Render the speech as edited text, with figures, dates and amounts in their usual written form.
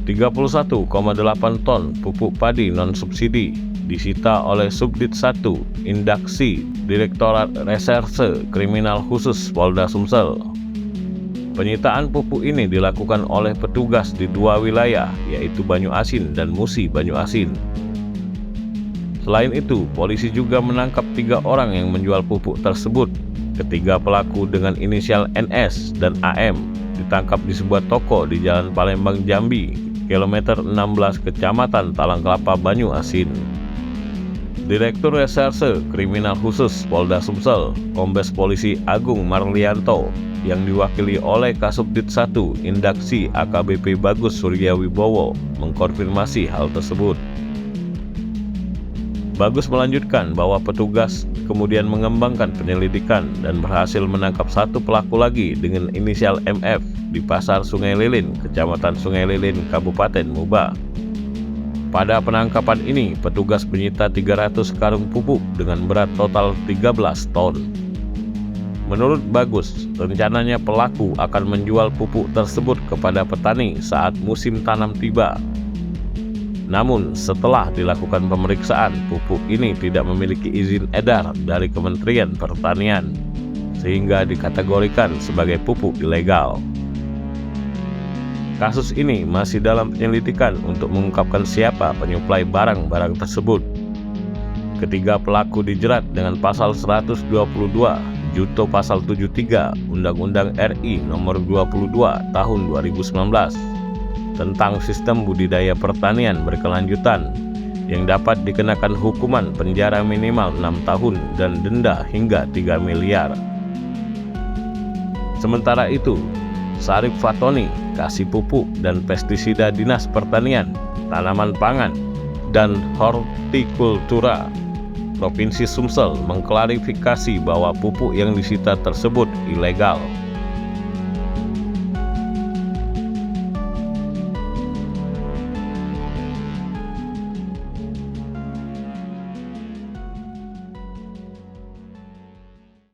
31,8 ton pupuk padi non-subsidi disita oleh Subdit 1 Indaksi Direktorat Reserse Kriminal Khusus Polda Sumsel. Penyitaan pupuk ini dilakukan oleh petugas di dua wilayah, yaitu Banyuasin dan Musi Banyuasin. Selain itu, polisi juga menangkap 3 orang yang menjual pupuk tersebut. Ketiga pelaku dengan inisial NS dan AM ditangkap di sebuah toko di Jalan Palembang Jambi, kilometer 16 Kecamatan Talangkelapa Banyuasin. Direktur Reserse Kriminal Khusus Polda Sumsel, Kombes Polisi Agung Marlianto, yang diwakili oleh Kasubdit 1 Indaksi AKBP Bagus Suryawibowo, mengkonfirmasi hal tersebut. Bagus melanjutkan bahwa petugas kemudian mengembangkan penyelidikan dan berhasil menangkap 1 pelaku lagi dengan inisial MF di Pasar Sungai Lilin, Kecamatan Sungai Lilin, Kabupaten Muba. Pada penangkapan ini, petugas menyita 300 karung pupuk dengan berat total 13 ton. Menurut Bagus, rencananya pelaku akan menjual pupuk tersebut kepada petani saat musim tanam tiba. Namun, setelah dilakukan pemeriksaan, pupuk ini tidak memiliki izin edar dari Kementerian Pertanian, sehingga dikategorikan sebagai pupuk ilegal. Kasus ini masih dalam penyelidikan untuk mengungkapkan siapa penyuplai barang-barang tersebut. Ketiga pelaku dijerat dengan pasal 122 Junto Pasal 73 Undang-Undang RI Nomor 22 Tahun 2019 tentang Sistem Budidaya Pertanian Berkelanjutan, yang dapat dikenakan hukuman penjara minimal 6 tahun dan denda hingga 3 miliar. Sementara itu, Sarip Fatoni, Kasih Pupuk dan Pestisida Dinas Pertanian, Tanaman Pangan, dan Hortikultura Provinsi Sumsel mengklarifikasi bahwa pupuk yang disita tersebut ilegal.